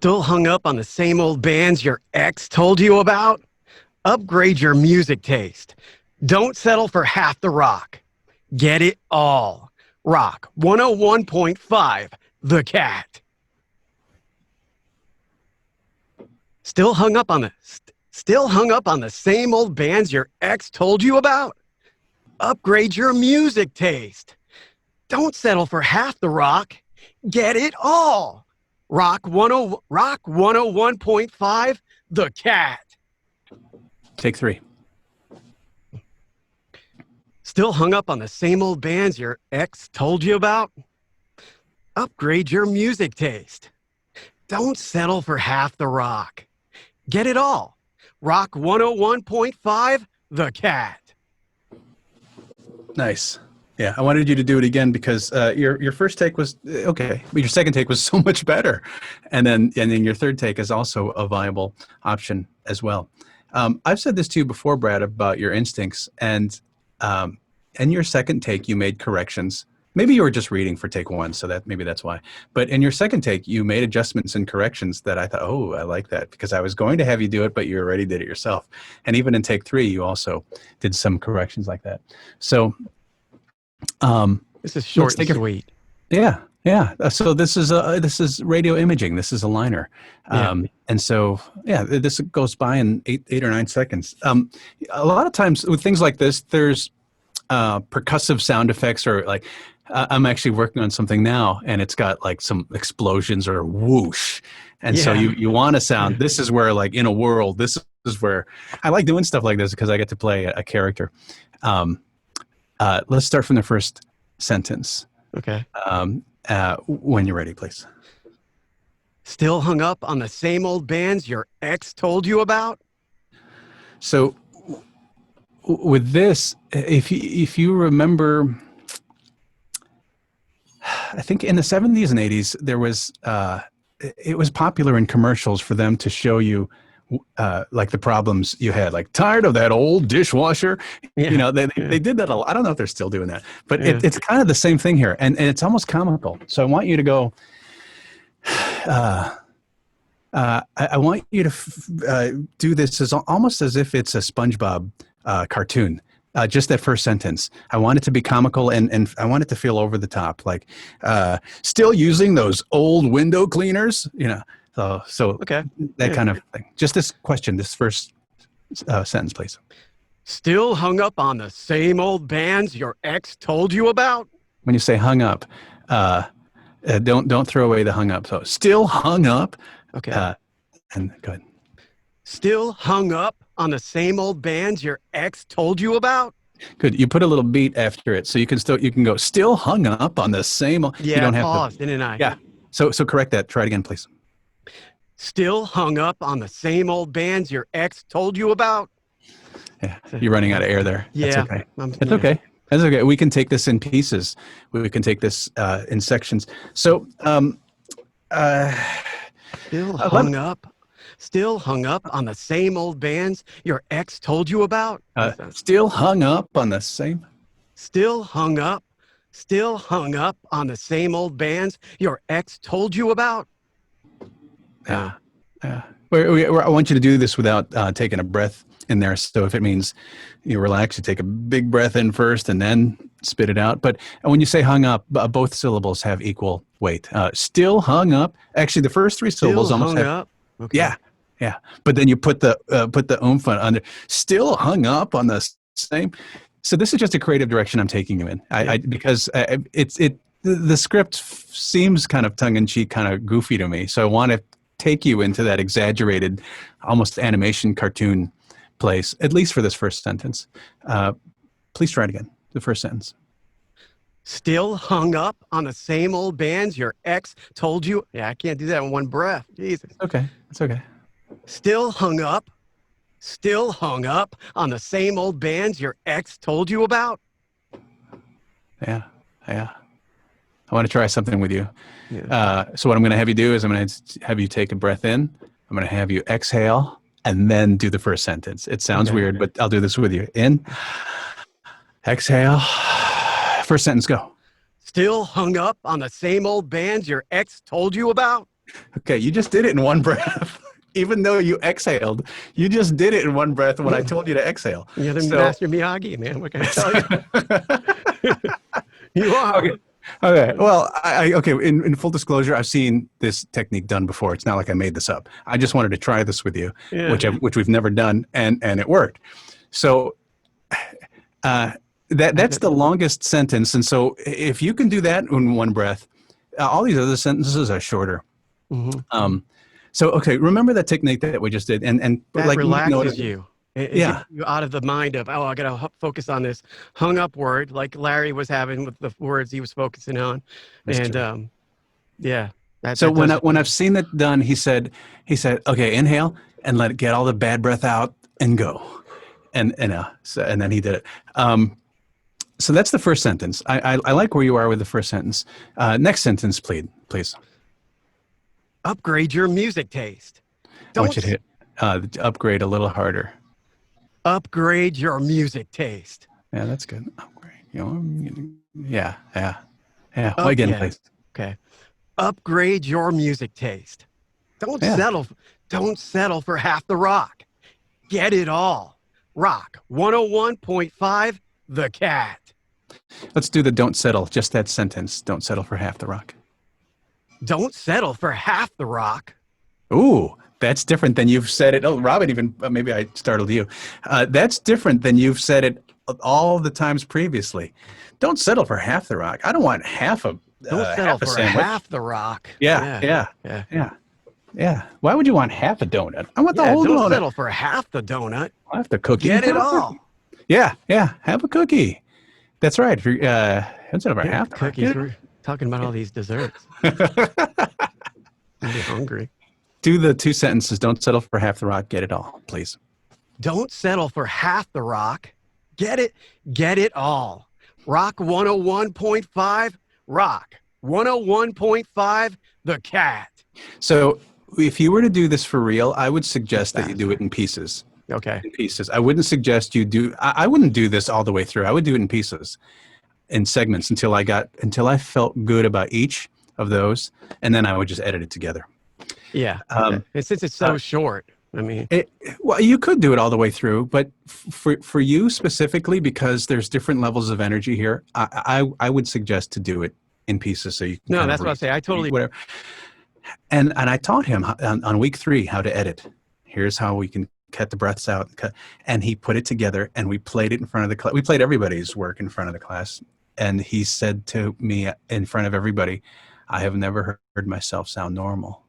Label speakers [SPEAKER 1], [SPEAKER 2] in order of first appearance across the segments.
[SPEAKER 1] Still hung up on the same old bands your ex told you about? Upgrade your music taste. Don't settle for half the rock. Get it all. Rock 101.5, The Cat. Still hung up on the same old bands your ex told you about? Upgrade your music taste. Don't settle for half the rock. Get it all. Rock 101.5, The Cat.
[SPEAKER 2] Take three.
[SPEAKER 1] Still hung up on the same old bands your ex told you about? Upgrade your music taste. Don't settle for half the rock. Get it all. Rock 101.5, The Cat.
[SPEAKER 2] Nice. Yeah, I wanted you to do it again because your first take was okay, but your second take was so much better, and then your third take is also a viable option as well. I've said this to you before, Brad, about your instincts, and in your second take you made corrections. Maybe you were just reading for take one, so that maybe that's why. But in your second take, you made adjustments and corrections that I thought, oh, I like that, because I was going to have you do it, but you already did it yourself. And even in take three, you also did some corrections like that. So
[SPEAKER 1] this is short and sweet.
[SPEAKER 2] Yeah. So this is radio imaging. This is a liner, and so this goes by in eight or 9 seconds. A lot of times with things like this, there's percussive sound effects, or like I'm actually working on something now, and it's got like some explosions or whoosh, and so you want to sound. This is where, like, in a world, this is where I like doing stuff like this because I get to play a character. Let's start from the first sentence.
[SPEAKER 1] Okay.
[SPEAKER 2] When you're ready, please.
[SPEAKER 1] Still hung up on the same old bands your ex told you about?
[SPEAKER 2] So with this, if you remember, I think in the 70s and 80s, there was, it was popular in commercials for them to show you like the problems you had, like, tired of that old dishwasher. You know, they did that a lot. I don't know if they're still doing that, but it's kind of the same thing here, and it's almost comical. So I want you to go, I want you to do this as almost as if it's a SpongeBob cartoon. Just that first sentence. I want it to be comical, and I want it to feel over the top, like, still using those old window cleaners, you know. So
[SPEAKER 1] okay.
[SPEAKER 2] That kind of thing. Just this question, this first sentence, please.
[SPEAKER 1] Still hung up on the same old bands your ex told you about?
[SPEAKER 2] When you say hung up, don't throw away the hung up. So still hung up.
[SPEAKER 1] Okay.
[SPEAKER 2] And go ahead.
[SPEAKER 1] Still hung up on the same old bands your ex told you about?
[SPEAKER 2] Good. You put a little beat after it, so you can go still hung up on the same.
[SPEAKER 1] Yeah,
[SPEAKER 2] you don't
[SPEAKER 1] I
[SPEAKER 2] have
[SPEAKER 1] paused,
[SPEAKER 2] to,
[SPEAKER 1] didn't I?
[SPEAKER 2] Yeah. So correct that. Try it again, please.
[SPEAKER 1] Still hung up on the same old bands your ex told you about?
[SPEAKER 2] Yeah, you're running out of air there.
[SPEAKER 1] Yeah.
[SPEAKER 2] That's okay. That's okay. That's okay. We can take this in pieces. We can take this in sections. So,
[SPEAKER 1] Still hung up on the same old bands your ex told you about?
[SPEAKER 2] Still hung up on the same.
[SPEAKER 1] Still hung up on the same old bands your ex told you about?
[SPEAKER 2] Yeah. I want you to do this without taking a breath in there. So if it means you relax, you take a big breath in first and then spit it out. But when you say hung up, both syllables have equal weight. Still hung up. Actually, the first three syllables almost have.
[SPEAKER 1] Up. Okay.
[SPEAKER 2] Yeah. But then you put the oomph under. Still hung up on the same. So this is just a creative direction I'm taking you in. Because the script seems kind of tongue in cheek, kind of goofy to me. So I want to take you into that exaggerated, almost animation cartoon place, at least for this first sentence. Please try it again, the first sentence.
[SPEAKER 1] Still hung up on the same old bands your ex told you? Yeah, I can't do that in one breath. Jesus.
[SPEAKER 2] Okay, it's okay.
[SPEAKER 1] Still hung up on the same old bands your ex told you about?
[SPEAKER 2] Yeah. I want to try something with you. Yeah. So what I'm going to have you do is I'm going to have you take a breath in. I'm going to have you exhale and then do the first sentence. It sounds weird, but I'll do this with you. In, exhale, first sentence, go.
[SPEAKER 1] Still hung up on the same old bands your ex told you about?
[SPEAKER 2] Okay, you just did it in one breath. Even though you exhaled, you just did it in one breath when I told you to exhale.
[SPEAKER 1] You're the
[SPEAKER 2] So,
[SPEAKER 1] Master Miyagi, man. What can I tell you? You
[SPEAKER 2] okay.
[SPEAKER 1] are.
[SPEAKER 2] Okay. Well, okay. In full disclosure, I've seen this technique done before. It's not like I made this up. I just wanted to try this with you,
[SPEAKER 1] Yeah.
[SPEAKER 2] which we've never done, and it worked. So that's the longest sentence. And so if you can do that in one breath, all these other sentences are shorter.
[SPEAKER 1] Mm-hmm.
[SPEAKER 2] So okay, remember that technique that we just did, and
[SPEAKER 1] That
[SPEAKER 2] like
[SPEAKER 1] relaxes you. It
[SPEAKER 2] Yeah.
[SPEAKER 1] gets you out of the mind of, oh, I got to focus on this hung up word like Larry was having with the words he was focusing on.
[SPEAKER 2] That's
[SPEAKER 1] And
[SPEAKER 2] true.
[SPEAKER 1] yeah,
[SPEAKER 2] So
[SPEAKER 1] that does it.
[SPEAKER 2] when I've seen it done, he said, okay, inhale and let it get all the bad breath out and go, and then he did it. So that's the first sentence. I like where you are with the first sentence. Next sentence, please.
[SPEAKER 1] Upgrade your music taste.
[SPEAKER 2] I want
[SPEAKER 1] Don't
[SPEAKER 2] you to hit upgrade a little harder.
[SPEAKER 1] upgrade your music taste.
[SPEAKER 2] Yeah, that's good. Upgrade. Yeah. Well, again,
[SPEAKER 1] Yeah.
[SPEAKER 2] please.
[SPEAKER 1] Okay. Upgrade your music taste. Don't
[SPEAKER 2] Yeah.
[SPEAKER 1] settle for half the rock. Get it all. Rock 101.5 The Cat.
[SPEAKER 2] Let's do the don't settle. Just that sentence. Don't settle for half the rock.
[SPEAKER 1] Don't settle for half the rock.
[SPEAKER 2] Ooh, that's different than you've said it. Oh, Robin, even maybe I startled you. That's different than you've said it all the times previously. Don't settle for half the rock. I don't want half a
[SPEAKER 1] Don't settle
[SPEAKER 2] half a
[SPEAKER 1] for
[SPEAKER 2] sandwich.
[SPEAKER 1] half the rock.
[SPEAKER 2] Yeah. Why would you want half a donut? I want the whole
[SPEAKER 1] don't
[SPEAKER 2] donut.
[SPEAKER 1] settle for half the donut.
[SPEAKER 2] Half the cookie.
[SPEAKER 1] Get it
[SPEAKER 2] Have a
[SPEAKER 1] all.
[SPEAKER 2] cookie. Yeah. Have a cookie. That's right. If you're don't settle for half the rock.
[SPEAKER 1] Cookies. We're talking about all these desserts. I'm hungry.
[SPEAKER 2] Do the two sentences. Don't settle for half the rock. Get it all, please.
[SPEAKER 1] Don't settle for half the rock. Get it all. Rock 101.5, Rock 101.5, The Cat.
[SPEAKER 2] So if you were to do this for real, I would suggest that you do it in pieces.
[SPEAKER 1] Okay.
[SPEAKER 2] In pieces. I wouldn't suggest you do, I wouldn't do this all the way through. I would do it in pieces, in segments until I felt good about each of those. And then I would just edit it together.
[SPEAKER 1] Yeah. And since it's so short, I mean,
[SPEAKER 2] well, you could do it all the way through, but for you specifically, because there's different levels of energy here, I would suggest to do it in pieces so you can.
[SPEAKER 1] No, that's what I say. I totally.
[SPEAKER 2] Whatever. And I taught him on week 3 how to edit. Here's how we can cut the breaths out, and he put it together, and we played it in front of the class. We played everybody's work in front of the class, and he said to me in front of everybody, "I have never heard myself sound normal."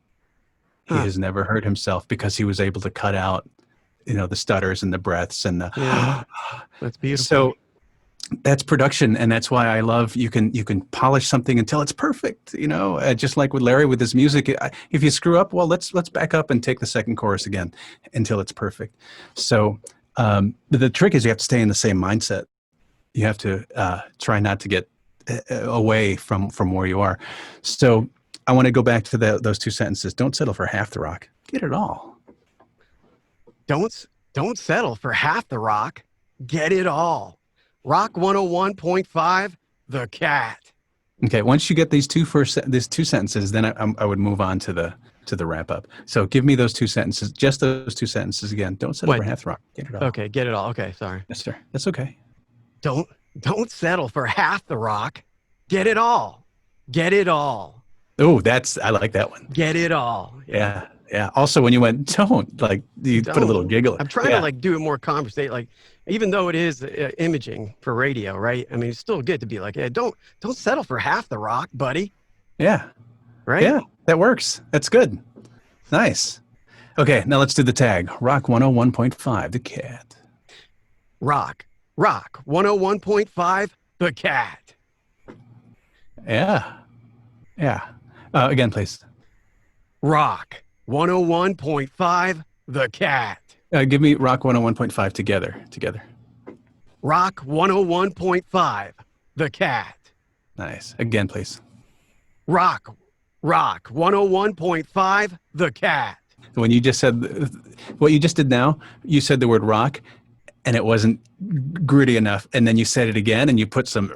[SPEAKER 2] He has never heard himself because he was able to cut out, the stutters and the breaths and the.
[SPEAKER 1] Yeah, that's beautiful.
[SPEAKER 2] So that's production, and that's why I love you can polish something until it's perfect. Just like with Larry with his music. If you screw up, well, let's back up and take the second chorus again until it's perfect. So the trick is you have to stay in the same mindset. You have to try not to get away from where you are. So I want to go back to those two sentences. Don't settle for half the rock. Get it all.
[SPEAKER 1] Don't settle for half the rock. Get it all. Rock 101.5, The Cat.
[SPEAKER 2] Okay. Once you get these two sentences, then I would move on to the wrap up. So give me those two sentences, just those two sentences again. Don't settle for half the rock. Get it all.
[SPEAKER 1] Okay, get it all. Okay, sorry.
[SPEAKER 2] Yes, sir. That's okay.
[SPEAKER 1] Don't settle for half the rock. Get it all. Get it all.
[SPEAKER 2] Oh, I like that one.
[SPEAKER 1] Get it all.
[SPEAKER 2] Yeah. Also, when you went, you put a little giggle.
[SPEAKER 1] I'm trying to do it more conversation. Even though it is imaging for radio, right? I mean, it's still good to be like, yeah, don't settle for half the rock, buddy.
[SPEAKER 2] Yeah.
[SPEAKER 1] Right?
[SPEAKER 2] Yeah, that works. That's good. Nice. Okay, now let's do the tag. Rock 101.5, The Cat.
[SPEAKER 1] Rock 101.5, The Cat.
[SPEAKER 2] Yeah. Again, please.
[SPEAKER 1] Rock 101.5, The Cat.
[SPEAKER 2] Give me Rock 101.5 together.
[SPEAKER 1] Rock 101.5, The Cat.
[SPEAKER 2] Nice. Again, please.
[SPEAKER 1] Rock 101.5, The Cat.
[SPEAKER 2] When you just said what you just did now, you said the word rock, and it wasn't gritty enough, and then you said it again, and you put some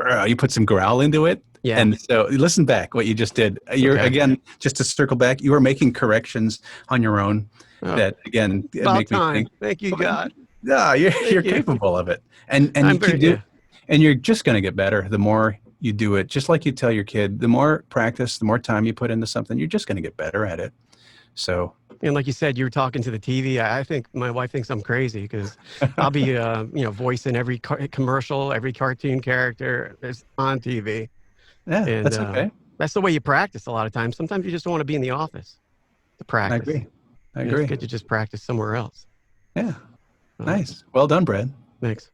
[SPEAKER 2] growl into it.
[SPEAKER 1] Yeah.
[SPEAKER 2] And so listen back what you just did. You're
[SPEAKER 1] Okay.
[SPEAKER 2] again, just to circle back, you are making corrections on your own
[SPEAKER 1] Oh,
[SPEAKER 2] that again
[SPEAKER 1] about
[SPEAKER 2] make me
[SPEAKER 1] time.
[SPEAKER 2] think,
[SPEAKER 1] Thank you,
[SPEAKER 2] well,
[SPEAKER 1] God.
[SPEAKER 2] yeah, you're
[SPEAKER 1] Thank you.
[SPEAKER 2] capable of it. And you
[SPEAKER 1] I'm
[SPEAKER 2] keep
[SPEAKER 1] very,
[SPEAKER 2] doing,
[SPEAKER 1] yeah.
[SPEAKER 2] and you're just going to get better the more you do it. Just like you tell your kid, the more practice, the more time you put into something, you're just going to get better at it. So
[SPEAKER 1] And like you said, you were talking to the TV. I think my wife thinks I'm crazy because I'll be, voicing every commercial, every cartoon character that's on TV.
[SPEAKER 2] yeah,
[SPEAKER 1] And
[SPEAKER 2] that's okay.
[SPEAKER 1] that's the way you practice a lot of times. Sometimes you just don't want to be in the office to
[SPEAKER 2] I
[SPEAKER 1] practice.
[SPEAKER 2] agree. I
[SPEAKER 1] And it's
[SPEAKER 2] agree.
[SPEAKER 1] good to just practice somewhere else.
[SPEAKER 2] Yeah.
[SPEAKER 1] Uh,
[SPEAKER 2] Nice. Well done, Brad.
[SPEAKER 1] thanks.